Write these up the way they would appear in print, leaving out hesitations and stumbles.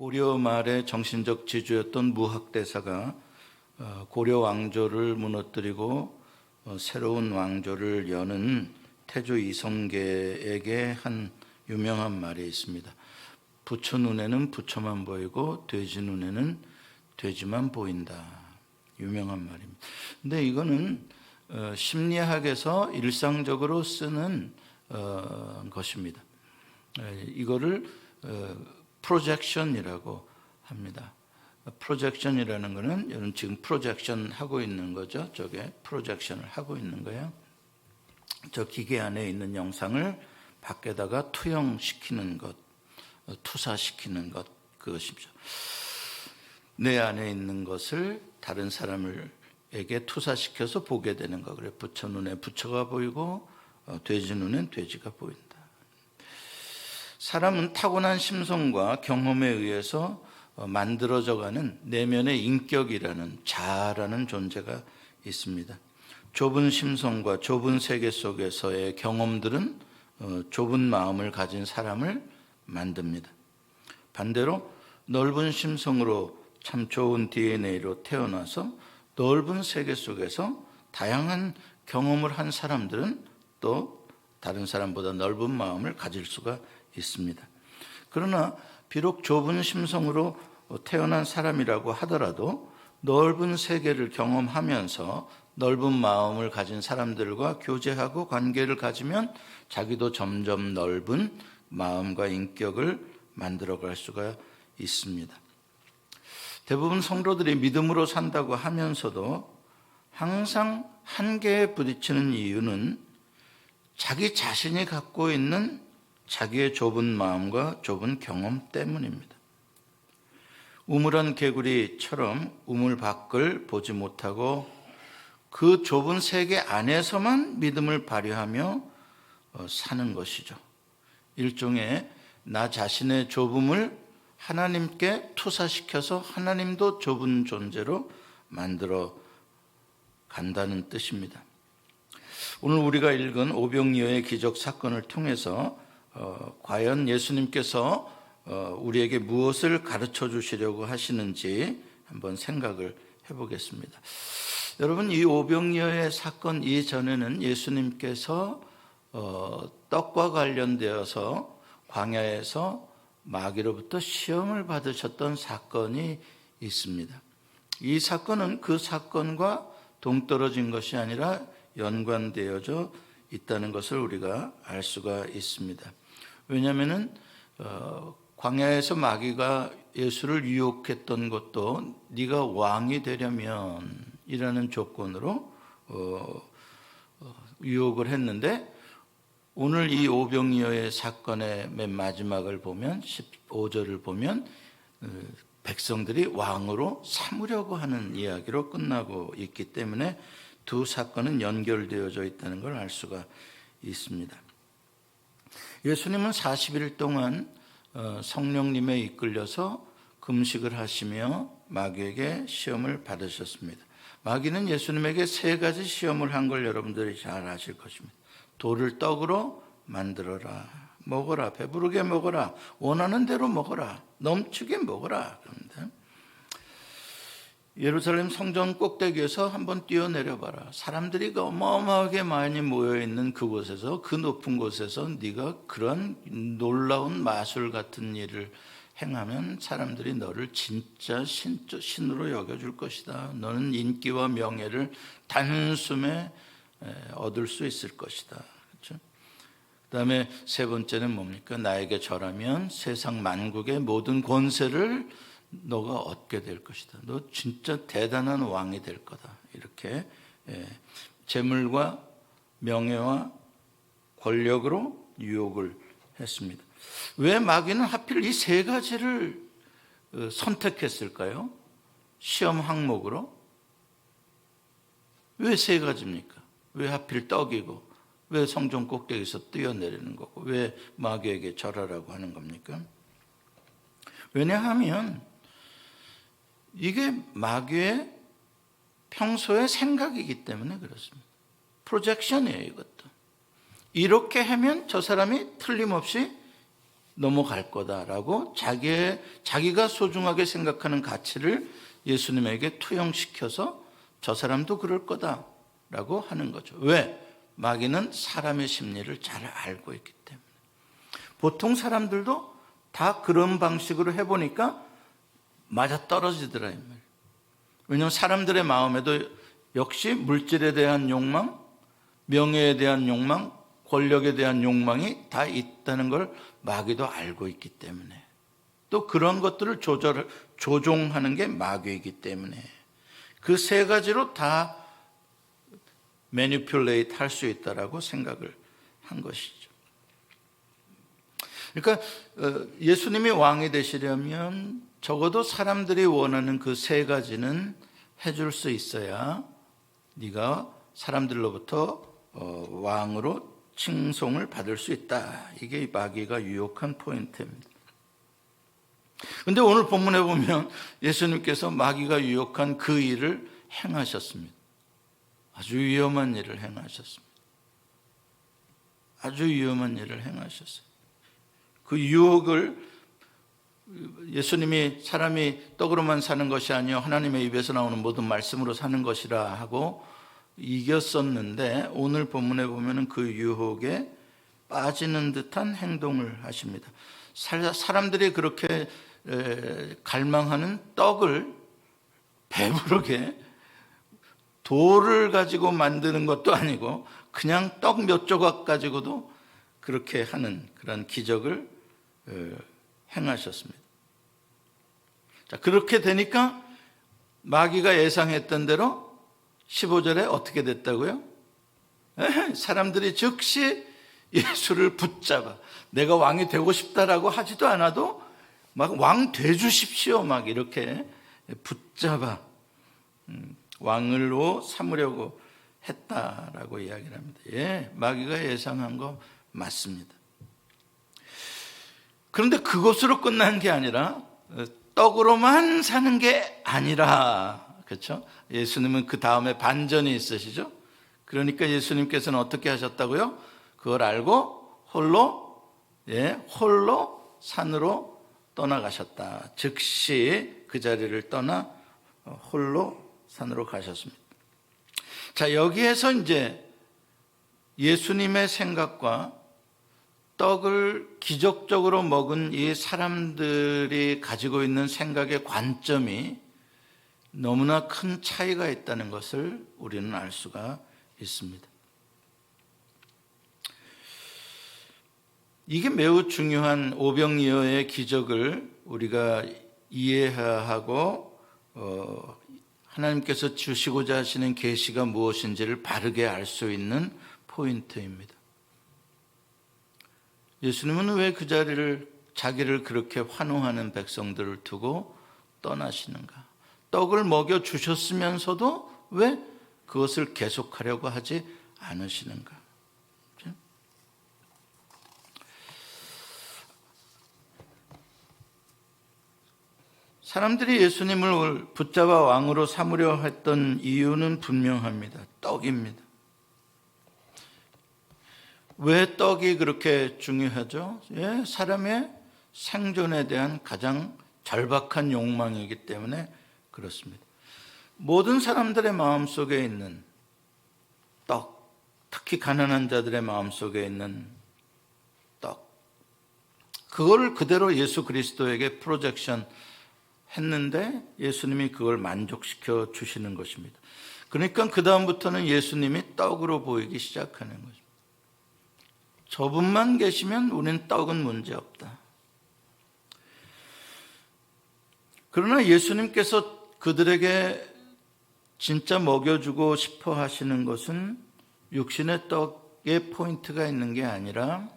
고려 말의 정신적 지주였던 무학대사가 고려 왕조를 무너뜨리고 새로운 왕조를 여는 태조 이성계에게 한 유명한 말이 있습니다. 부처 눈에는 부처만 보이고 돼지 눈에는 돼지만 보인다. 유명한 말입니다. 근데 이거는 심리학에서 일상적으로 쓰는 것입니다. 이거를 프로젝션이라고 합니다. 프로젝션이라는 것은 여러분 지금 프로젝션 하고 있는 거죠. 저게 프로젝션을 하고 있는 거예요. 저 기계 안에 있는 영상을 밖에다가 투영시키는 것, 투사시키는 것, 그것이죠. 내 안에 있는 것을 다른 사람에게 투사시켜서 보게 되는 거. 그래, 부처 눈에 부처가 보이고 돼지 눈엔 돼지가 보인다. 사람은 타고난 심성과 경험에 의해서 만들어져가는 내면의 인격이라는 자아라는 존재가 있습니다. 좁은 심성과 좁은 세계 속에서의 경험들은 좁은 마음을 가진 사람을 만듭니다. 반대로 넓은 심성으로 참 좋은 DNA로 태어나서 넓은 세계 속에서 다양한 경험을 한 사람들은 또 다른 사람보다 넓은 마음을 가질 수가 있습니다. 그러나 비록 좁은 심성으로 태어난 사람이라고 하더라도 넓은 세계를 경험하면서 넓은 마음을 가진 사람들과 교제하고 관계를 가지면 자기도 점점 넓은 마음과 인격을 만들어갈 수가 있습니다. 대부분 성도들이 믿음으로 산다고 하면서도 항상 한계에 부딪히는 이유는 자기 자신이 갖고 있는 자기의 좁은 마음과 좁은 경험 때문입니다. 우물한 개구리처럼 우물 밖을 보지 못하고 그 좁은 세계 안에서만 믿음을 발휘하며 사는 것이죠. 일종의 나 자신의 좁음을 하나님께 투사시켜서 하나님도 좁은 존재로 만들어 간다는 뜻입니다. 오늘 우리가 읽은 오병이어의 기적 사건을 통해서 과연 예수님께서 우리에게 무엇을 가르쳐 주시려고 하시는지 한번 생각을 해보겠습니다. 여러분, 이 오병이어의 사건 이전에는 예수님께서 떡과 관련되어서 광야에서 마귀로부터 시험을 받으셨던 사건이 있습니다. 이 사건은 그 사건과 동떨어진 것이 아니라 연관되어져 있다는 것을 우리가 알 수가 있습니다. 왜냐하면 광야에서 마귀가 예수를 유혹했던 것도 네가 왕이 되려면 이라는 조건으로 유혹을 했는데, 오늘 이 오병이어의 사건의 맨 마지막을 보면 15절을 보면 백성들이 왕으로 삼으려고 하는 이야기로 끝나고 있기 때문에 두 사건은 연결되어져 있다는 걸 알 수가 있습니다. 예수님은 40일 동안 성령님에 이끌려서 금식을 하시며 마귀에게 시험을 받으셨습니다. 마귀는 예수님에게 세 가지 시험을 한 걸 여러분들이 잘 아실 것입니다. 돌을 떡으로 만들어라, 먹어라, 배부르게 먹어라, 원하는 대로 먹어라, 넘치게 먹어라. 그런데 예루살렘 성전 꼭대기에서 한번 뛰어내려봐라. 사람들이 어마어마하게 많이 모여있는 그곳에서, 그 높은 곳에서 네가 그런 놀라운 마술 같은 일을 행하면 사람들이 너를 진짜 신으로 여겨줄 것이다. 너는 인기와 명예를 단숨에 얻을 수 있을 것이다. 그렇죠? 그 다음에 세 번째는 뭡니까? 나에게 절하면 세상 만국의 모든 권세를 너가 얻게 될 것이다. 너 진짜 대단한 왕이 될 거다. 이렇게 재물과 명예와 권력으로 유혹을 했습니다. 왜 마귀는 하필 이 세 가지를 선택했을까요? 시험 항목으로. 왜 세 가지입니까? 왜 하필 떡이고, 왜 성전 꼭대기에서 뛰어내리는 거고, 왜 마귀에게 절하라고 하는 겁니까? 왜냐하면 이게 마귀의 평소의 생각이기 때문에 그렇습니다. 프로젝션이에요, 이것도. 이렇게 하면 저 사람이 틀림없이 넘어갈 거다라고 자기가 소중하게 생각하는 가치를 예수님에게 투영시켜서 저 사람도 그럴 거다라고 하는 거죠. 왜? 마귀는 사람의 심리를 잘 알고 있기 때문에. 보통 사람들도 다 그런 방식으로 해보니까 맞아 떨어지더라 이 말이에요. 왜냐하면 사람들의 마음에도 역시 물질에 대한 욕망, 명예에 대한 욕망, 권력에 대한 욕망이 다 있다는 걸 마귀도 알고 있기 때문에, 또 그런 것들을 조종하는 게 마귀이기 때문에 그 세 가지로 다 매니플레이트 할 수 있다라고 생각을 한 것이죠. 그러니까 예수님이 왕이 되시려면 적어도 사람들이 원하는 그 세 가지는 해줄 수 있어야 네가 사람들로부터 왕으로 칭송을 받을 수 있다. 이게 마귀가 유혹한 포인트입니다. 그런데 오늘 본문에 보면 예수님께서 마귀가 유혹한 그 일을 행하셨습니다. 아주 위험한 일을 행하셨습니다. 아주 위험한 일을 행하셨어요. 그 유혹을 예수님이 사람이 떡으로만 사는 것이 아니요 하나님의 입에서 나오는 모든 말씀으로 사는 것이라 하고 이겼었는데, 오늘 본문에 보면 그 유혹에 빠지는 듯한 행동을 하십니다. 사람들이 그렇게 갈망하는 떡을 배부르게 돌을 가지고 만드는 것도 아니고 그냥 떡 몇 조각 가지고도 그렇게 하는 그런 기적을 행하셨습니다. 자, 그렇게 되니까 마귀가 예상했던 대로 15절에 어떻게 됐다고요? 사람들이 즉시 예수를 붙잡아, 내가 왕이 되고 싶다라고 하지도 않아도 막 왕 돼주십시오 막 이렇게 붙잡아 왕을로 삼으려고 했다라고 이야기를 합니다. 예, 마귀가 예상한 거 맞습니다. 그런데 그것으로 끝난 게 아니라 떡으로만 사는 게 아니라, 그렇죠? 예수님은 그 다음에 반전이 있으시죠? 그러니까 예수님께서는 어떻게 하셨다고요? 그걸 알고 홀로 산으로 떠나가셨다. 즉시 그 자리를 떠나 홀로 산으로 가셨습니다. 자, 여기에서 이제 예수님의 생각과 떡을 기적적으로 먹은 이 사람들이 가지고 있는 생각의 관점이 너무나 큰 차이가 있다는 것을 우리는 알 수가 있습니다. 이게 매우 중요한 오병이어의 기적을 우리가 이해하고 하나님께서 주시고자 하시는 계시가 무엇인지를 바르게 알 수 있는 포인트입니다. 예수님은 왜 그 자기를 그렇게 환호하는 백성들을 두고 떠나시는가? 떡을 먹여 주셨으면서도 왜 그것을 계속하려고 하지 않으시는가? 사람들이 예수님을 붙잡아 왕으로 삼으려 했던 이유는 분명합니다. 떡입니다. 왜 떡이 그렇게 중요하죠? 예, 사람의 생존에 대한 가장 절박한 욕망이기 때문에 그렇습니다. 모든 사람들의 마음속에 있는 떡, 특히 가난한 자들의 마음속에 있는 떡, 그거를 그대로 예수 그리스도에게 프로젝션 했는데 예수님이 그걸 만족시켜 주시는 것입니다. 그러니까 그 다음부터는 예수님이 떡으로 보이기 시작하는 거죠. 저분만 계시면 우리는 떡은 문제없다. 그러나 예수님께서 그들에게 진짜 먹여주고 싶어 하시는 것은 육신의 떡에 포인트가 있는 게 아니라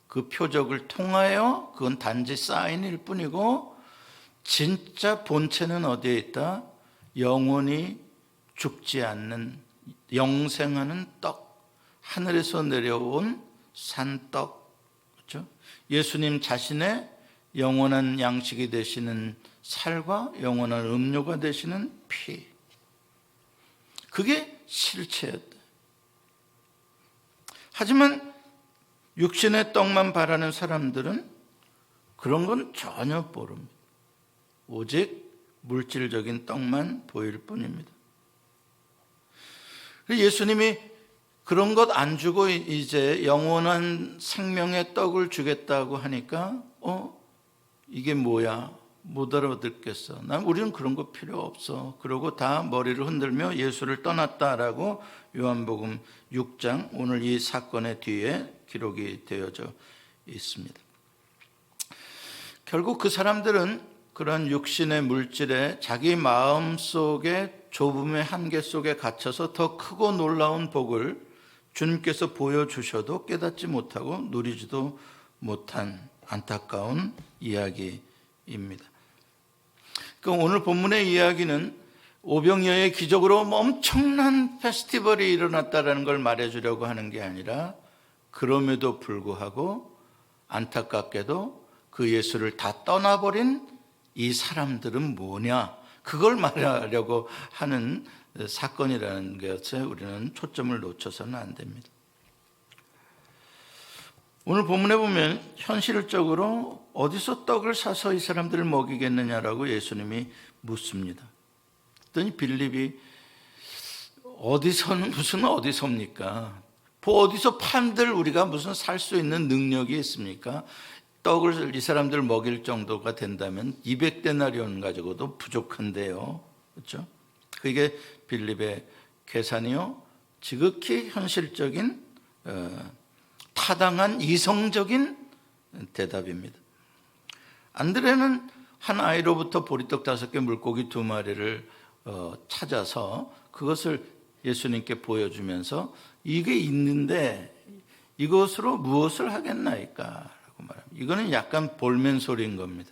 그 표적을 통하여 그건 단지 사인일 뿐이고 진짜 본체는 어디에 있다? 영원히 죽지 않는 영생하는 떡, 하늘에서 내려온 산떡, 그렇죠? 예수님 자신의 영원한 양식이 되시는 살과 영원한 음료가 되시는 피, 그게 실체였다. 하지만 육신의 떡만 바라는 사람들은 그런 건 전혀 모릅니다. 오직 물질적인 떡만 보일 뿐입니다. 예수님이 그런 것 안 주고 이제 영원한 생명의 떡을 주겠다고 하니까 이게 뭐야? 못 알아듣겠어. 우리는 그런 거 필요 없어. 그러고 다 머리를 흔들며 예수를 떠났다라고 요한복음 6장 오늘 이 사건의 뒤에 기록이 되어져 있습니다. 결국 그 사람들은 그런 육신의 물질에 자기 마음속의 좁음의 한계 속에 갇혀서 더 크고 놀라운 복을 주님께서 보여주셔도 깨닫지 못하고 누리지도 못한 안타까운 이야기입니다. 오늘 본문의 이야기는 오병이어의 기적으로 엄청난 페스티벌이 일어났다는 걸 말해주려고 하는 게 아니라 그럼에도 불구하고 안타깝게도 그 예수를 다 떠나버린 이 사람들은 뭐냐, 그걸 말하려고 하는 사건이라는 것에 우리는 초점을 놓쳐서는 안 됩니다. 오늘 본문에 보면 현실적으로 어디서 떡을 사서 이 사람들을 먹이겠느냐라고 예수님이 묻습니다. 그랬더니 빌립이 어디서는 무슨 어디서입니까? 어디서 판들 우리가 무슨 살 수 있는 능력이 있습니까? 떡을 이 사람들 먹일 정도가 된다면 200데나리온 가지고도 부족한데요. 그렇죠? 그게 빌립의 계산이요. 지극히 현실적인 타당한 이성적인 대답입니다. 안드레는 한 아이로부터 보리떡 5개, 물고기 2마리를 찾아서 그것을 예수님께 보여주면서 이게 있는데 이것으로 무엇을 하겠나이까? 라고 말합니다. 이거는 약간 볼멘 소리인 겁니다.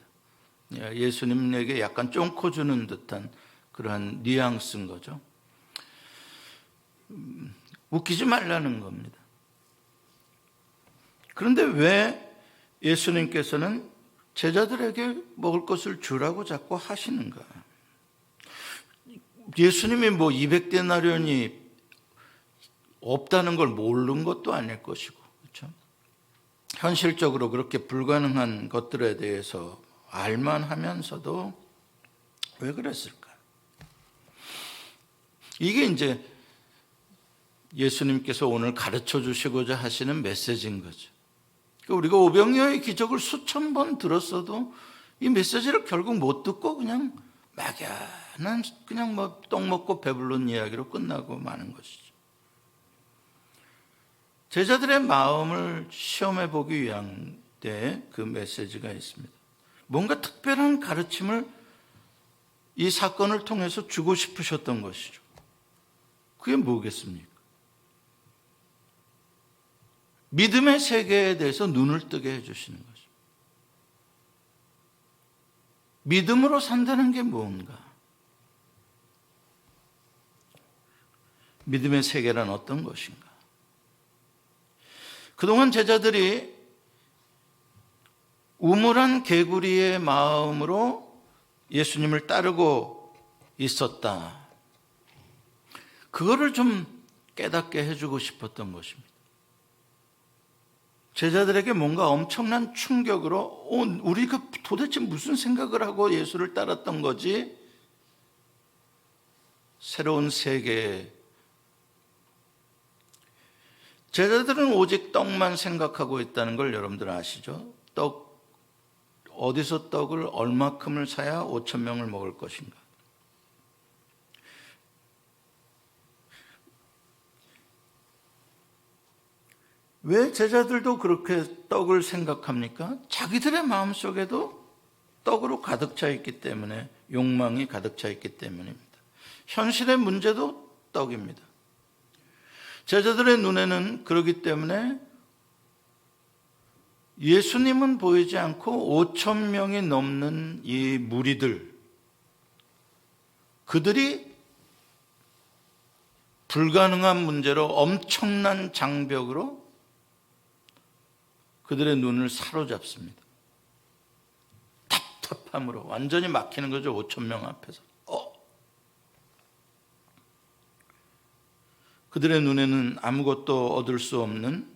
예수님에게 약간 쫑코 주는 듯한 그러한 뉘앙스인 거죠. 웃기지 말라는 겁니다. 그런데 왜 예수님께서는 제자들에게 먹을 것을 주라고 자꾸 하시는가? 예수님이 200데나리온이 없다는 걸 모르는 것도 아닐 것이고, 그렇죠? 현실적으로 그렇게 불가능한 것들에 대해서 알만 하면서도 왜 그랬을까? 이게 이제 예수님께서 오늘 가르쳐 주시고자 하시는 메시지인 거죠. 우리가 오병이어의 기적을 수천 번 들었어도 이 메시지를 결국 못 듣고 그냥 막연한 그냥 떡 먹고 배부른 이야기로 끝나고 마는 것이죠. 제자들의 마음을 시험해 보기 위한 때 그 메시지가 있습니다. 뭔가 특별한 가르침을 이 사건을 통해서 주고 싶으셨던 것이죠. 그게 뭐겠습니까? 믿음의 세계에 대해서 눈을 뜨게 해주시는 것입니다. 믿음으로 산다는 게 뭔가? 믿음의 세계란 어떤 것인가? 그동안 제자들이 우물한 개구리의 마음으로 예수님을 따르고 있었다. 그거를 좀 깨닫게 해주고 싶었던 것입니다. 제자들에게 뭔가 엄청난 충격으로 우리가 도대체 무슨 생각을 하고 예수를 따랐던 거지? 새로운 세계. 제자들은 오직 떡만 생각하고 있다는 걸 여러분들 아시죠? 어디서 떡을 얼마큼을 사야 5,000명을 먹을 것인가? 왜 제자들도 그렇게 떡을 생각합니까? 자기들의 마음속에도 떡으로 가득 차 있기 때문에, 욕망이 가득 차 있기 때문입니다. 현실의 문제도 떡입니다. 제자들의 눈에는 그렇기 때문에 예수님은 보이지 않고 5,000명이 넘는 이 무리들, 그들이 불가능한 문제로 엄청난 장벽으로 그들의 눈을 사로잡습니다. 답답함으로 완전히 막히는 거죠. 5,000명 앞에서. 그들의 눈에는 아무것도 얻을 수 없는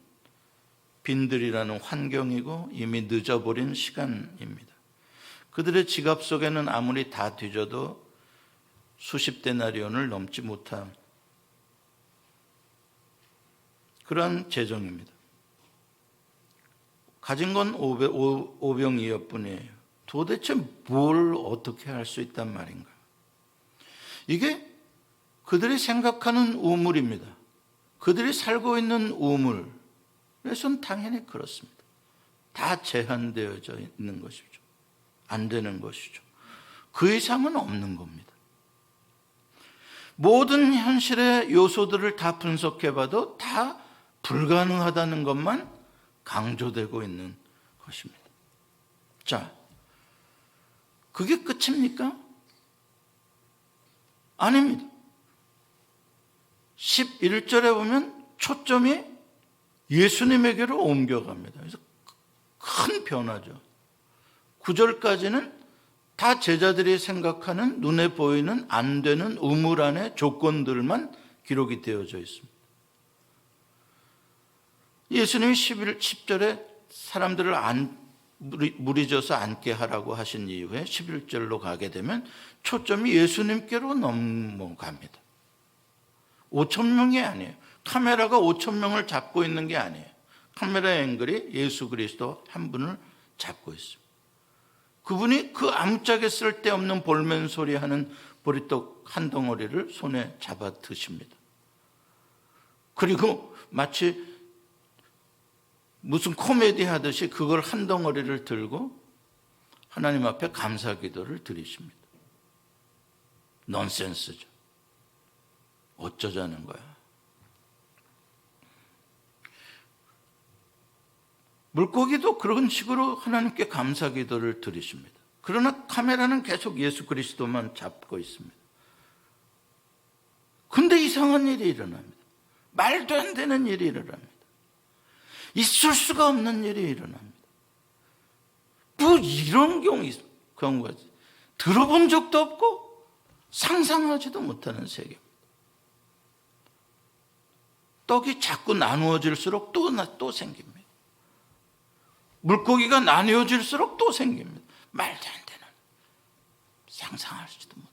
빈들이라는 환경이고 이미 늦어버린 시간입니다. 그들의 지갑 속에는 아무리 다 뒤져도 수십 데나리온을 넘지 못한 그런 재정입니다. 가진 건 오병이어뿐이에요. 도대체 뭘 어떻게 할 수 있단 말인가? 이게 그들이 생각하는 우물입니다. 그들이 살고 있는 우물에선 당연히 그렇습니다. 다 제한되어져 있는 것이죠. 안 되는 것이죠. 그 이상은 없는 겁니다. 모든 현실의 요소들을 다 분석해봐도 다 불가능하다는 것만 강조되고 있는 것입니다. 자, 그게 끝입니까? 아닙니다. 11절에 보면 초점이 예수님에게로 옮겨갑니다. 그래서 큰 변화죠. 9절까지는 다 제자들이 생각하는 눈에 보이는 안 되는 우물 안의 조건들만 기록이 되어져 있습니다. 예수님이 10절에 사람들을 무리져서 앉게 하라고 하신 이후에 11절로 가게 되면 초점이 예수님께로 넘어갑니다. 5,000명이 아니에요. 카메라가 5,000명을 잡고 있는 게 아니에요. 카메라 앵글이 예수 그리스도 한 분을 잡고 있습니다. 그분이 그 아무짝에 쓸데없는 볼멘 소리 하는 보리떡 한 덩어리를 손에 잡아 드십니다. 그리고 마치 무슨 코미디 하듯이 그걸 한 덩어리를 들고 하나님 앞에 감사 기도를 드리십니다. 넌센스죠. 어쩌자는 거야. 물고기도 그런 식으로 하나님께 감사 기도를 드리십니다. 그러나 카메라는 계속 예수 그리스도만 잡고 있습니다. 근데 이상한 일이 일어납니다. 말도 안 되는 일이 일어납니다. 있을 수가 없는 일이 일어납니다. 뭐 이런 경우가 들어본 적도 없고 상상하지도 못하는 세계입니다. 떡이 자꾸 나누어질수록 또 생깁니다. 물고기가 나뉘어질수록 또 생깁니다. 말도 안 되는, 상상하지도 못한,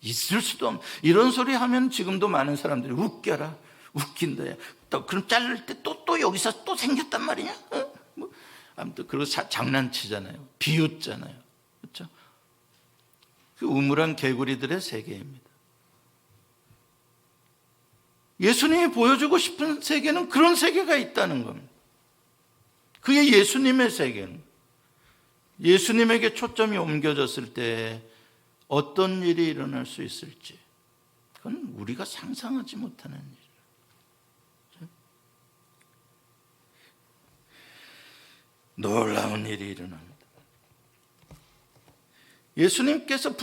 있을 수도 없는 이런 소리 하면 지금도 많은 사람들이 웃겨라, 웃긴다. 또 그럼 자를 때 또 여기서 또 생겼단 말이냐? 뭐 아무튼 그리고 장난치잖아요. 비웃잖아요. 그렇죠? 그 우물한 개구리들의 세계입니다. 예수님이 보여주고 싶은 세계는 그런 세계가 있다는 겁니다. 그게 예수님의 세계는. 예수님에게 초점이 옮겨졌을 때 어떤 일이 일어날 수 있을지 그건 우리가 상상하지 못하는 일이에요. 놀라운 일이 일어납니다. 예수님께서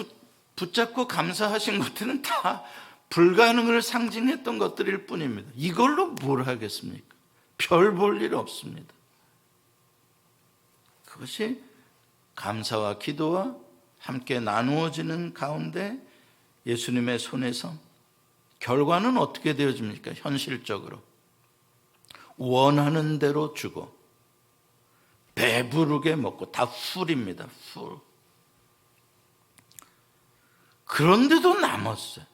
붙잡고 감사하신 것들은 다 불가능을 상징했던 것들일 뿐입니다. 이걸로 뭘 하겠습니까? 별 볼 일 없습니다. 그것이 감사와 기도와 함께 나누어지는 가운데 예수님의 손에서 결과는 어떻게 되어집니까? 현실적으로 원하는 대로 주고 배부르게 먹고 다 풀입니다. 풀. 그런데도 남았어요.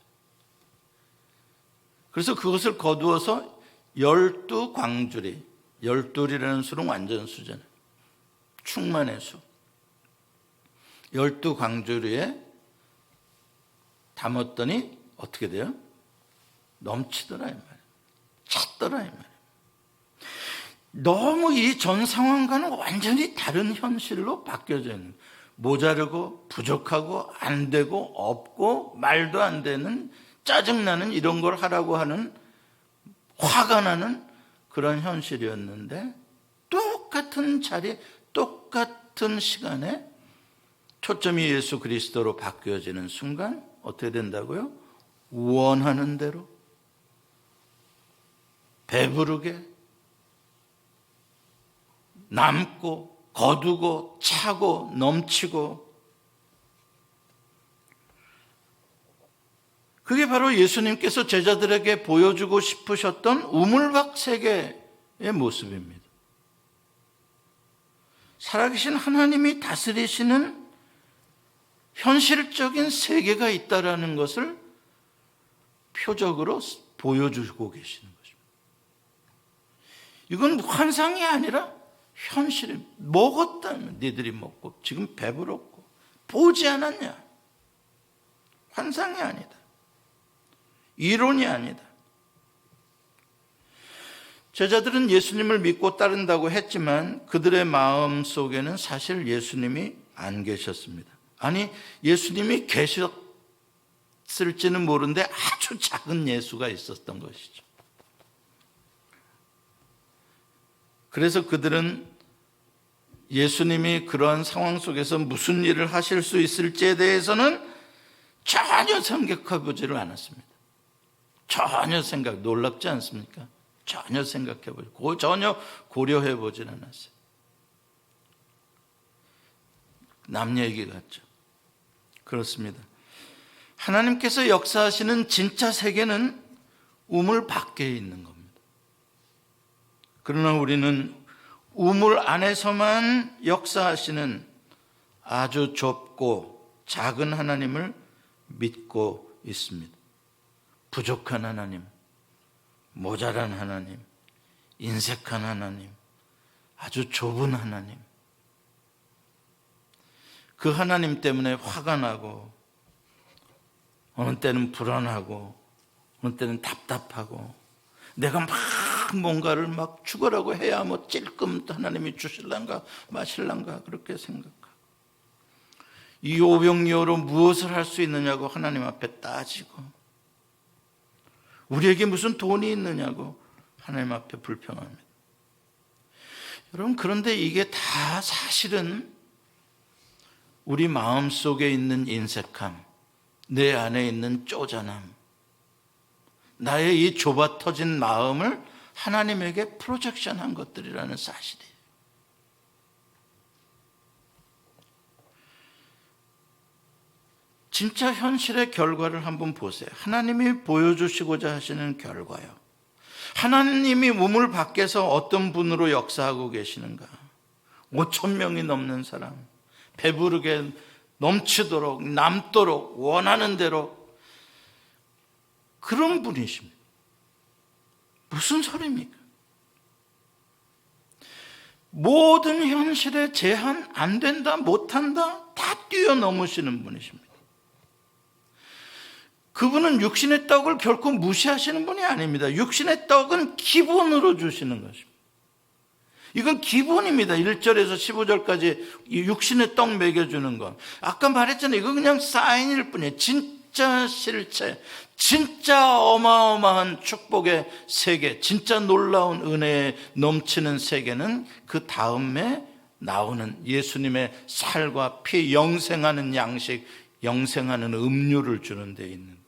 그래서 그것을 거두어서 12광주리, 12이라는 수는 완전 수잖아요. 충만의 수. 12광주리에 담았더니 어떻게 돼요? 넘치더라 이 말이에요. 찼더라 이 말이에요. 너무 이 전 상황과는 완전히 다른 현실로 바뀌어져 있는, 모자르고 부족하고 안 되고 없고 말도 안 되는, 짜증나는 이런 걸 하라고 하는, 화가 나는 그런 현실이었는데 똑같은 자리, 똑같은 시간에 초점이 예수 그리스도로 바뀌어지는 순간 어떻게 된다고요? 원하는 대로 배부르게 남고 거두고 차고 넘치고, 그게 바로 예수님께서 제자들에게 보여주고 싶으셨던 우물박 세계의 모습입니다. 살아계신 하나님이 다스리시는 현실적인 세계가 있다라는 것을 표적으로 보여주고 계시는 것입니다. 이건 환상이 아니라 현실이. 먹었다면 니들이 먹고 지금 배부렀고 보지 않았냐? 환상이 아니다. 이론이 아니다. 제자들은 예수님을 믿고 따른다고 했지만 그들의 마음 속에는 사실 예수님이 안 계셨습니다. 아니, 예수님이 계셨을지는 모르는데 아주 작은 예수가 있었던 것이죠. 그래서 그들은 예수님이 그러한 상황 속에서 무슨 일을 하실 수 있을지에 대해서는 전혀 생각해보지를 않았습니다. 전혀 놀랍지 않습니까? 전혀 생각해보지, 전혀 고려해보지 않았어요. 남 얘기 같죠. 그렇습니다. 하나님께서 역사하시는 진짜 세계는 우물 밖에 있는 겁니다. 그러나 우리는 우물 안에서만 역사하시는 아주 좁고 작은 하나님을 믿고 있습니다. 부족한 하나님, 모자란 하나님, 인색한 하나님, 아주 좁은 하나님. 그 하나님 때문에 화가 나고, 어느 때는 불안하고, 어느 때는 답답하고, 내가 막 뭔가를 막 죽으라고 해야 뭐 찔끔 하나님이 주실란가 마실란가 그렇게 생각하고, 이 오병이어로 무엇을 할 수 있느냐고 하나님 앞에 따지고, 우리에게 무슨 돈이 있느냐고 하나님 앞에 불평합니다. 여러분, 그런데 이게 다 사실은 우리 마음속에 있는 인색함, 내 안에 있는 쪼잔함, 나의 이 좁아 터진 마음을 하나님에게 프로젝션한 것들이라는 사실이에요. 진짜 현실의 결과를 한번 보세요. 하나님이 보여주시고자 하시는 결과요. 하나님이 우물 밖에서 어떤 분으로 역사하고 계시는가? 5,000명이 넘는 사람, 배부르게 넘치도록 남도록 원하는 대로 그런 분이십니다. 무슨 소리입니까? 모든 현실의 제한, 안 된다, 못한다 다 뛰어넘으시는 분이십니다. 그분은 육신의 떡을 결코 무시하시는 분이 아닙니다. 육신의 떡은 기본으로 주시는 것입니다. 이건 기본입니다. 1절에서 15절까지 육신의 떡 먹여주는 것. 아까 말했잖아요. 이거 그냥 사인일 뿐이에요. 진짜 실체, 진짜 어마어마한 축복의 세계, 진짜 놀라운 은혜에 넘치는 세계는 그 다음에 나오는 예수님의 살과 피, 영생하는 양식, 영생하는 음료를 주는 데 있는.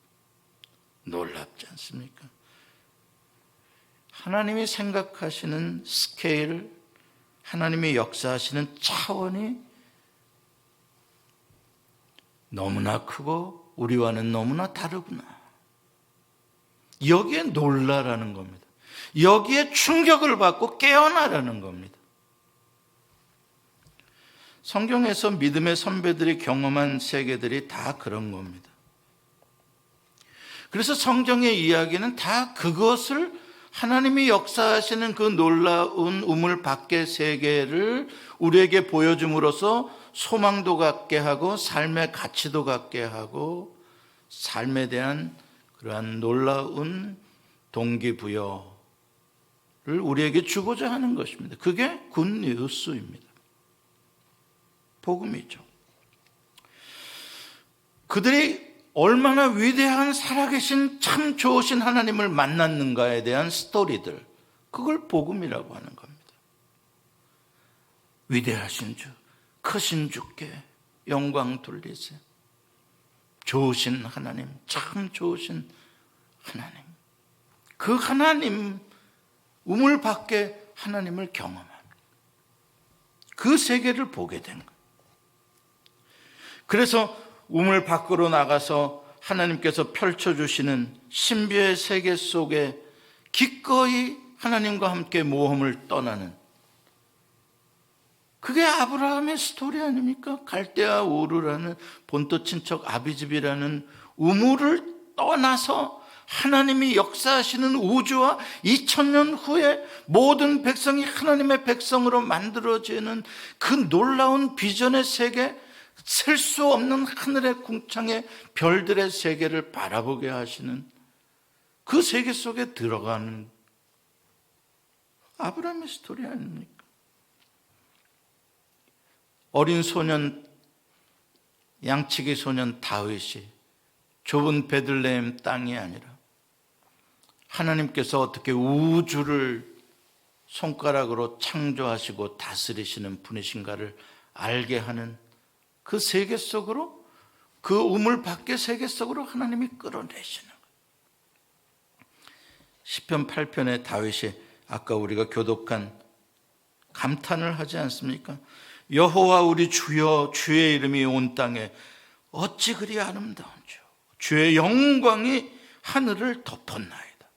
놀랍지 않습니까? 하나님이 생각하시는 스케일, 하나님이 역사하시는 차원이 너무나 크고 우리와는 너무나 다르구나. 여기에 놀라라는 겁니다. 여기에 충격을 받고 깨어나라는 겁니다. 성경에서 믿음의 선배들이 경험한 세계들이 다 그런 겁니다. 그래서 성경의 이야기는 다 그것을 하나님이 역사하시는 그 놀라운 우물 밖의 세계를 우리에게 보여줌으로써 소망도 갖게 하고 삶의 가치도 갖게 하고 삶에 대한 그러한 놀라운 동기부여를 우리에게 주고자 하는 것입니다. 그게 굿뉴스입니다. 복음이죠. 그들이 얼마나 위대한 살아계신 참 좋으신 하나님을 만났는가에 대한 스토리들, 그걸 복음이라고 하는 겁니다. 위대하신 주, 크신 주께 영광 돌리세요. 좋으신 하나님, 참 좋으신 하나님, 그 하나님, 우물 밖에 하나님을 경험합니다. 그 세계를 보게 된 거예요. 그래서 우물 밖으로 나가서 하나님께서 펼쳐주시는 신비의 세계 속에 기꺼이 하나님과 함께 모험을 떠나는 그게 아브라함의 스토리 아닙니까? 갈대아 우르라는 본토 친척 아비집이라는 우물을 떠나서 하나님이 역사하시는 우주와 2000년 후에 모든 백성이 하나님의 백성으로 만들어지는 그 놀라운 비전의 세계, 셀 수 없는 하늘의 궁창의 별들의 세계를 바라보게 하시는 그 세계 속에 들어가는 아브라함의 스토리 아닙니까? 어린 소년, 양치기 소년 다윗이 좁은 베들레헴 땅이 아니라 하나님께서 어떻게 우주를 손가락으로 창조하시고 다스리시는 분이신가를 알게 하는 그 세계 속으로, 그 우물 밖의 세계 속으로 하나님이 끌어내시는 거예요. 시편 8편에 다윗이 아까 우리가 교독한 감탄을 하지 않습니까? 여호와 우리 주여, 주의 이름이 온 땅에 어찌 그리 아름다운지요. 주의 영광이 하늘을 덮었나이다.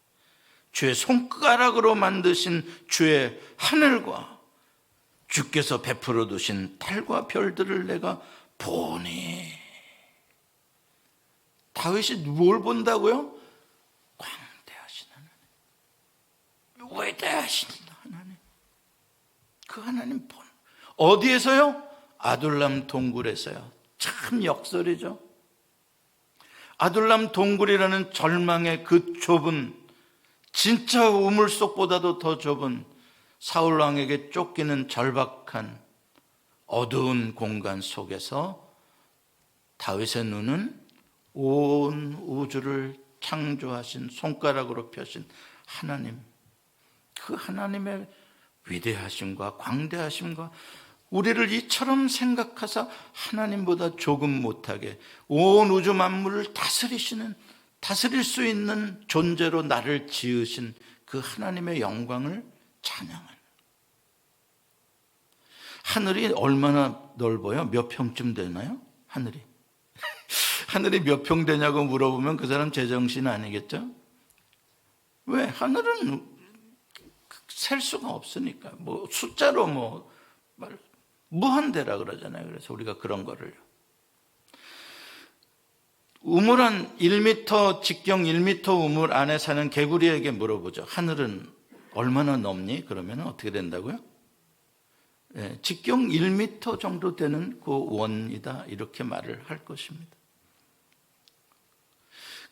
주의 손가락으로 만드신 주의 하늘과 주께서 베풀어 두신 달과 별들을 내가 보니. 다윗이 뭘 본다고요? 광대하신 하나님, 위대하신 하나님. 그 하나님 본. 어디에서요? 아둘람 동굴에서요. 참 역설이죠. 아둘람 동굴이라는 절망의 그 좁은, 진짜 우물 속보다도 더 좁은 사울 왕에게 쫓기는 절박한 어두운 공간 속에서 다윗의 눈은 온 우주를 창조하신, 손가락으로 펴신 하나님, 그 하나님의 위대하심과 광대하심과 우리를 이처럼 생각하사 하나님보다 조금 못하게 온 우주 만물을 다스릴 수 있는 존재로 나를 지으신 그 하나님의 영광을 찬양하는. 하늘이 얼마나 넓어요? 몇 평쯤 되나요? 하늘이 하늘이 몇 평 되냐고 물어보면 그 사람 제정신 아니겠죠? 왜? 하늘은 셀 수가 없으니까. 뭐 숫자로 무한대라 그러잖아요. 그래서 우리가 그런 거를 우물 한 1m, 직경 1m 우물 안에 사는 개구리에게 물어보죠. 하늘은 얼마나 넓니? 그러면 어떻게 된다고요? 네, 직경 1m 정도 되는 그 원이다, 이렇게 말을 할 것입니다.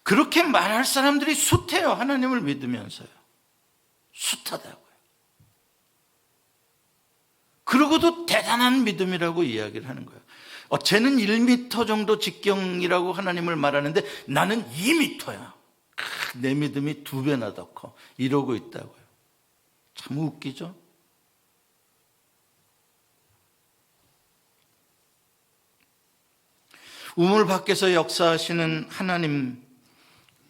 그렇게 말할 사람들이 숱해요. 하나님을 믿으면서요. 숱하다고요. 그러고도 대단한 믿음이라고 이야기를 하는 거예요. 쟤는 1m 정도 직경이라고 하나님을 말하는데 나는 2m야. 내 믿음이 2배나 더 커. 이러고 있다고요. 참 웃기죠? 우물 밖에서 역사하시는 하나님,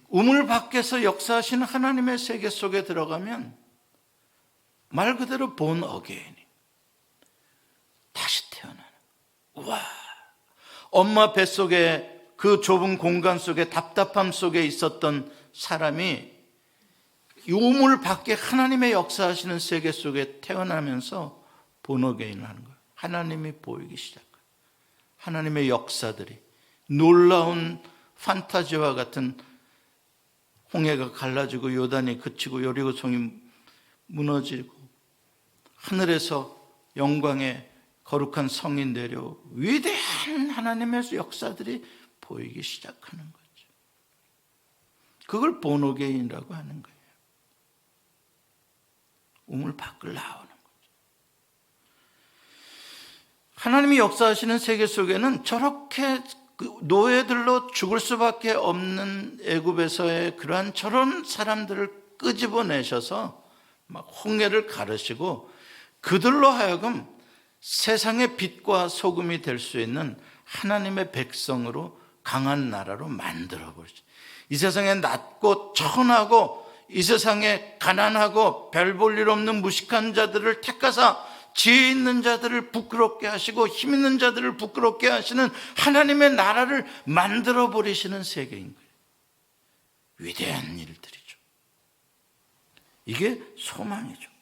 우물 밖에서 역사하시는 하나님의 세계 속에 들어가면 말 그대로 본 어게인이 다시 태어나는. 와, 엄마 뱃속에 그 좁은 공간 속에 답답함 속에 있었던 사람이 이 우물 밖에 하나님의 역사하시는 세계 속에 태어나면서 본 어게인을 하는 거예요. 하나님이 보이기 시작해요. 하나님의 역사들이, 놀라운 판타지와 같은, 홍해가 갈라지고 요단이 그치고 여리고성이 무너지고 하늘에서 영광의 거룩한 성이 내려 위대한 하나님의 역사들이 보이기 시작하는 거죠. 그걸 본어게인이라고 하는 거예요. 우물 밖을 나오는 거죠. 하나님이 역사하시는 세계 속에는 저렇게 노예들로 죽을 수밖에 없는 애굽에서의 그러한 저런 사람들을 끄집어내셔서 막 홍해를 가르시고 그들로 하여금 세상의 빛과 소금이 될 수 있는 하나님의 백성으로, 강한 나라로 만들어 버리죠. 이 세상에 낮고 천하고 이 세상에 가난하고 별 볼 일 없는 무식한 자들을 택하사 지혜 있는 자들을 부끄럽게 하시고 힘 있는 자들을 부끄럽게 하시는 하나님의 나라를 만들어 버리시는 세계인 거예요. 위대한 일들이죠. 이게 소망이죠.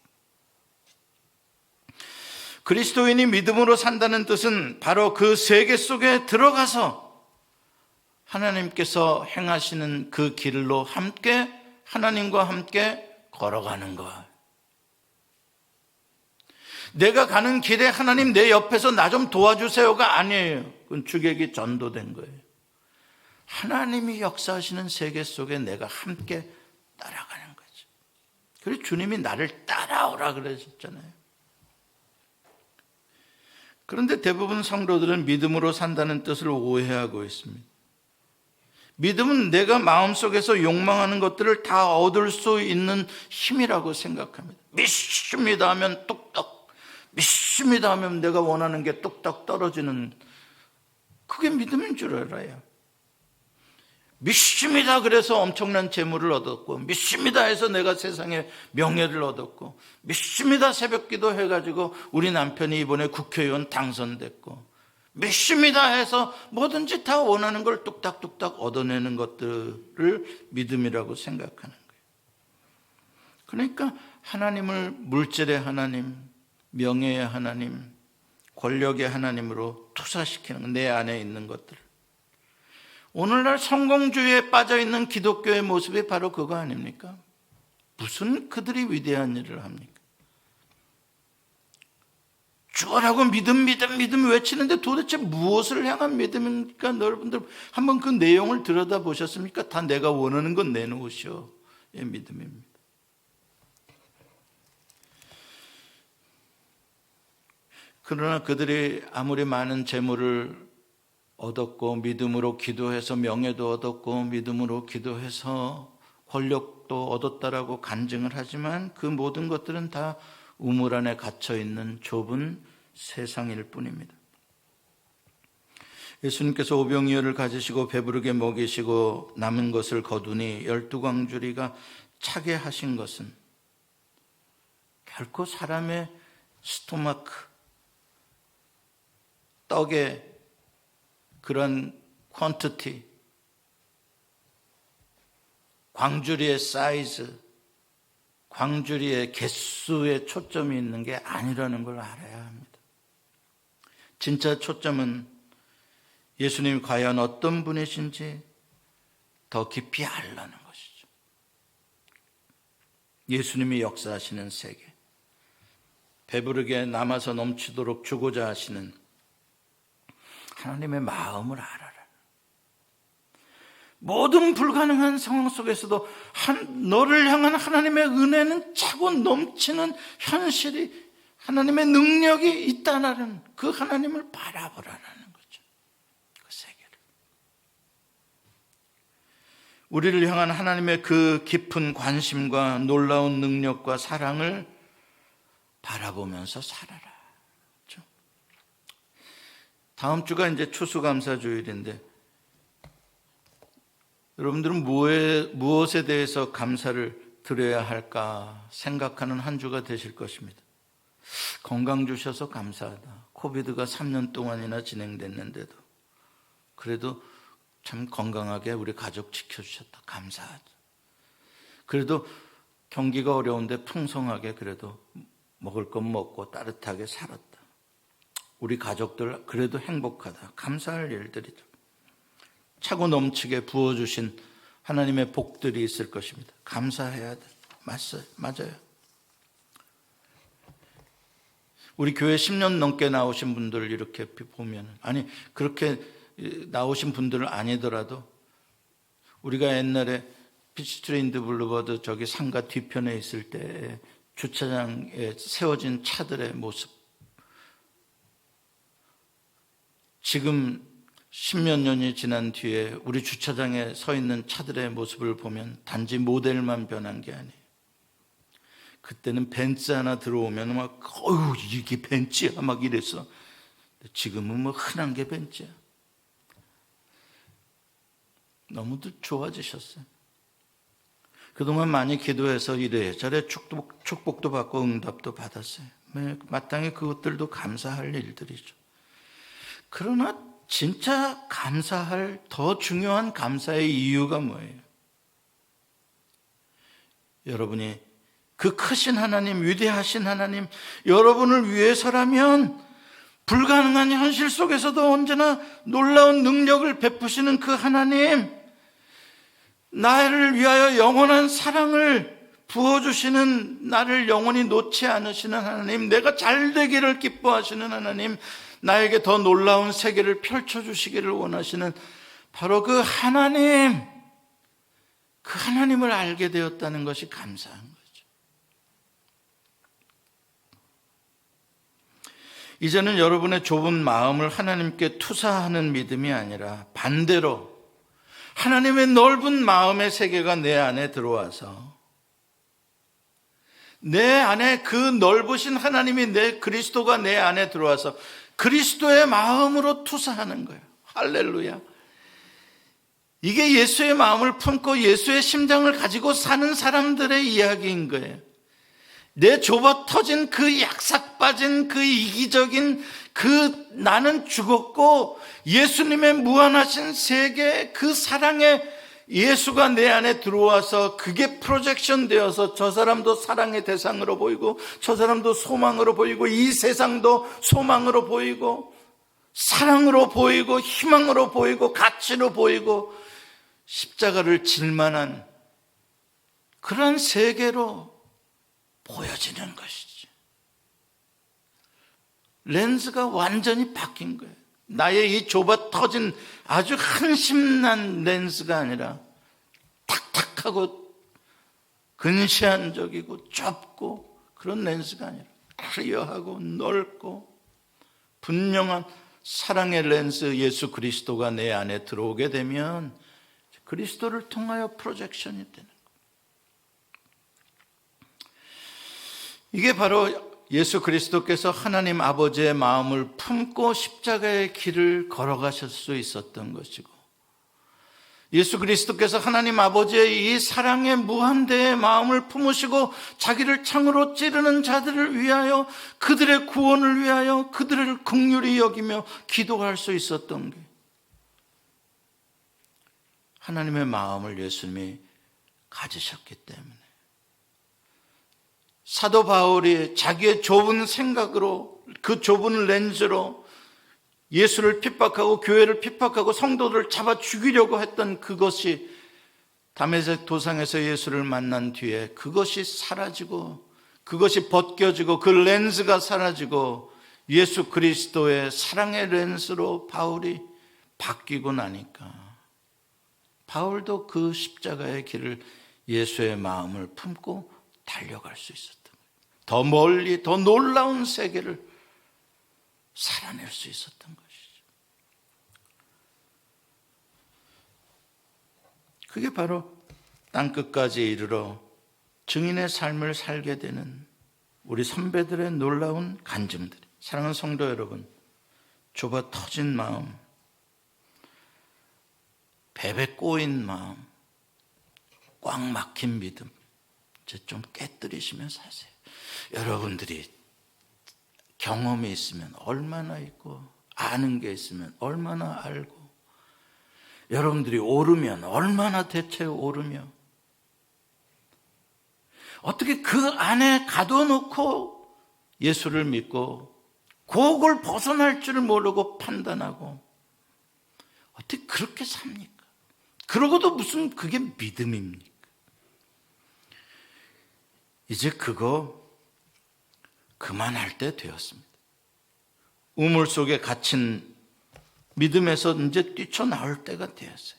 그리스도인이 믿음으로 산다는 뜻은 바로 그 세계 속에 들어가서 하나님께서 행하시는 그 길로 함께 하나님과 함께 걸어가는 것. 내가 가는 길에 하나님 내 옆에서 나 좀 도와주세요가 아니에요. 그건 주객이 전도된 거예요. 하나님이 역사하시는 세계 속에 내가 함께 따라가는 거죠. 그래서 주님이 나를 따라오라 그러셨잖아요. 그런데 대부분 성도들은 믿음으로 산다는 뜻을 오해하고 있습니다. 믿음은 내가 마음속에서 욕망하는 것들을 다 얻을 수 있는 힘이라고 생각합니다. 믿습니다 하면 뚝딱, 믿습니다 하면 내가 원하는 게 뚝딱 떨어지는, 그게 믿음인 줄 알아요. 믿습니다 그래서 엄청난 재물을 얻었고, 믿습니다 해서 내가 세상에 명예를 얻었고, 믿습니다 새벽기도 해가지고 우리 남편이 이번에 국회의원 당선됐고, 믿습니다 해서 뭐든지 다 원하는 걸 뚝딱뚝딱 얻어내는 것들을 믿음이라고 생각하는 거예요. 그러니까 하나님을 물질의 하나님, 명예의 하나님, 권력의 하나님으로 투사시키는 내 안에 있는 것들. 오늘날 성공주의에 빠져있는 기독교의 모습이 바로 그거 아닙니까? 무슨 그들이 위대한 일을 합니까? 주어라고 믿음 외치는데 도대체 무엇을 향한 믿음입니까? 여러분들 한번 그 내용을 들여다보셨습니까? 다 내가 원하는 건 내놓으시오. 예, 믿음입니다. 그러나 그들이 아무리 많은 재물을 얻었고, 믿음으로 기도해서 명예도 얻었고, 믿음으로 기도해서 권력도 얻었다라고 간증을 하지만 그 모든 것들은 다 우물 안에 갇혀있는 좁은 세상일 뿐입니다. 예수님께서 오병이어를 가지시고 배부르게 먹이시고 남은 것을 거두니 12광주리가 차게 하신 것은 결코 사람의 스토마크, 떡의 그런 퀀티티, 광주리의 사이즈, 광주리의 개수에 초점이 있는 게 아니라는 걸 알아야 합니다. 진짜 초점은 예수님이 과연 어떤 분이신지 더 깊이 알라는 것이죠. 예수님이 역사하시는 세계, 배부르게 남아서 넘치도록 주고자 하시는 하나님의 마음을 알아라. 모든 불가능한 상황 속에서도 너를 향한 하나님의 은혜는 차고 넘치는 현실이, 하나님의 능력이 있다는 그 하나님을 바라보라는 거죠. 그 세계를. 우리를 향한 하나님의 그 깊은 관심과 놀라운 능력과 사랑을 바라보면서 살아라. 그렇죠? 다음 주가 이제 추수감사주일인데 여러분들은 무엇에 대해서 감사를 드려야 할까 생각하는 한 주가 되실 것입니다. 건강 주셔서 감사하다. 코비드가 3년 동안이나 진행됐는데도 그래도 참 건강하게 우리 가족 지켜주셨다. 감사하다. 그래도 경기가 어려운데 풍성하게 그래도 먹을 것 먹고 따뜻하게 살았다. 우리 가족들 그래도 행복하다. 감사할 일들이죠. 차고 넘치게 부어주신 하나님의 복들이 있을 것입니다. 감사해야 돼. 맞아요. 우리 교회 10년 넘게 나오신 분들 이렇게 보면, 아니 그렇게 나오신 분들은 아니더라도 우리가 옛날에 피치트레인드 블루버드 저기 상가 뒤편에 있을 때 주차장에 세워진 차들의 모습, 지금 10몇 년이 지난 뒤에 우리 주차장에 서 있는 차들의 모습을 보면 단지 모델만 변한 게 아니에요. 그때는 벤츠 하나 들어오면 막 어휴 이게 벤츠야 막 이랬어. 지금은 뭐 흔한 게 벤츠야. 너무들 좋아지셨어요. 그동안 많이 기도해서 이래저래 축복도 받고 응답도 받았어요. 마땅히 그것들도 감사할 일들이죠. 그러나 진짜 감사할 더 중요한 감사의 이유가 뭐예요? 여러분이 그 크신 하나님, 위대하신 하나님, 여러분을 위해서라면 불가능한 현실 속에서도 언제나 놀라운 능력을 베푸시는 그 하나님, 나를 위하여 영원한 사랑을 부어주시는, 나를 영원히 놓지 않으시는 하나님, 내가 잘되기를 기뻐하시는 하나님, 나에게 더 놀라운 세계를 펼쳐주시기를 원하시는 바로 그 하나님을 알게 되었다는 것이 감사한 거죠. 이제는 여러분의 좁은 마음을 하나님께 투사하는 믿음이 아니라 반대로 하나님의 넓은 마음의 세계가 내 안에 들어와서 내 안에 그 넓으신 하나님이, 내 그리스도가 내 안에 들어와서 그리스도의 마음으로 투사하는 거예요. 할렐루야. 이게 예수의 마음을 품고 예수의 심장을 가지고 사는 사람들의 이야기인 거예요. 내 좁아 터진 그 약삭 빠진 그 이기적인 그 나는 죽었고 예수님의 무한하신 세계, 그 사랑에 예수가 내 안에 들어와서 그게 프로젝션 되어서 저 사람도 사랑의 대상으로 보이고 저 사람도 소망으로 보이고 이 세상도 소망으로 보이고 사랑으로 보이고 희망으로 보이고 가치로 보이고 십자가를 질 만한 그런 세계로 보여지는 것이지. 렌즈가 완전히 바뀐 거예요. 나의 이 좁아 터진 아주 한심난 렌즈가 아니라 탁탁하고 근시안적이고 좁고 그런 렌즈가 아니라 클리어하고 넓고 분명한 사랑의 렌즈 예수 그리스도가 내 안에 들어오게 되면 그리스도를 통하여 프로젝션이 되는 거예요. 이게 바로 예수 그리스도께서 하나님 아버지의 마음을 품고 십자가의 길을 걸어가실 수 있었던 것이고, 예수 그리스도께서 하나님 아버지의 이 사랑의 무한대의 마음을 품으시고 자기를 창으로 찌르는 자들을 위하여, 그들의 구원을 위하여 그들을 긍휼히 여기며 기도할 수 있었던 게 하나님의 마음을 예수님이 가지셨기 때문에, 사도 바울이 자기의 좁은 생각으로, 그 좁은 렌즈로 예수를 핍박하고 교회를 핍박하고 성도들을 잡아 죽이려고 했던 그것이 다메섹 도상에서 예수를 만난 뒤에 그것이 사라지고, 그것이 벗겨지고, 그 렌즈가 사라지고 예수 그리스도의 사랑의 렌즈로 바울이 바뀌고 나니까 바울도 그 십자가의 길을, 예수의 마음을 품고 달려갈 수 있었던 거예요. 더 멀리 더 놀라운 세계를 살아낼 수 있었던 것이죠. 그게 바로 땅끝까지 이르러 증인의 삶을 살게 되는 우리 선배들의 놀라운 간증들. 사랑하는 성도 여러분, 좁아 터진 마음, 베베 꼬인 마음, 꽉 막힌 믿음 이제 좀 깨뜨리시며 사세요. 여러분들이 경험이 있으면 얼마나 있고, 아는 게 있으면 얼마나 알고, 여러분들이 오르면 얼마나 대체 오르며, 어떻게 그 안에 가둬놓고 예수를 믿고 그걸 벗어날 줄 모르고 판단하고 어떻게 그렇게 삽니까? 그러고도 무슨 그게 믿음입니까? 이제 그거 그만할 때 되었습니다. 우물 속에 갇힌 믿음에서 이제 뛰쳐나올 때가 되었어요.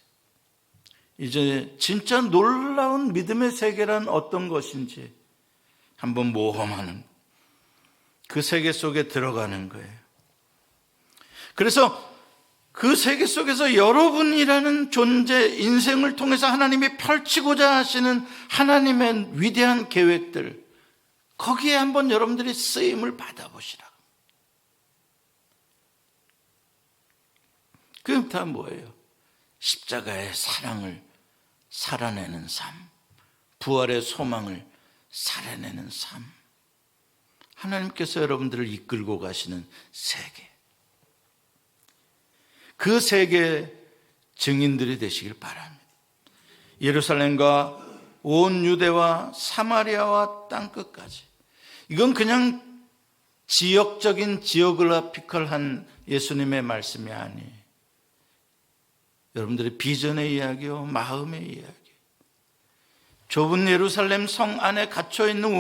이제 진짜 놀라운 믿음의 세계란 어떤 것인지 한번 모험하는, 그 세계 속에 들어가는 거예요. 그래서 그 세계 속에서 여러분이라는 존재, 인생을 통해서 하나님이 펼치고자 하시는 하나님의 위대한 계획들, 거기에 한번 여러분들이 쓰임을 받아보시라. 그럼 다 뭐예요? 십자가의 사랑을 살아내는 삶, 부활의 소망을 살아내는 삶, 하나님께서 여러분들을 이끌고 가시는 세계, 그 세계의 증인들이 되시길 바랍니다. 예루살렘과 온 유대와 사마리아와 땅끝까지. 이건 그냥 지역적인 지오그래피컬한 예수님의 말씀이 아니에요. 여러분들의 비전의 이야기요, 마음의 이야기. 좁은 예루살렘 성 안에 갇혀있는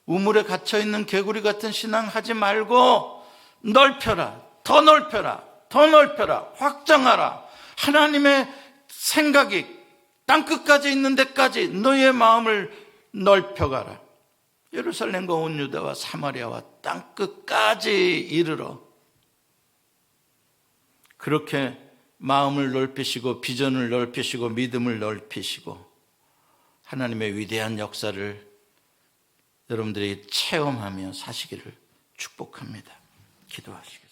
우물에 갇혀있는 개구리 같은 신앙 하지 말고 넓혀라, 더 넓혀라, 더 넓혀라, 확장하라. 하나님의 생각이 땅끝까지 있는 데까지 너희의 마음을 넓혀가라. 예루살렘과 온 유다와 사마리아와 땅끝까지 이르러. 그렇게 마음을 넓히시고 비전을 넓히시고 믿음을 넓히시고 하나님의 위대한 역사를 여러분들이 체험하며 사시기를 축복합니다. 기도하시겠습니다.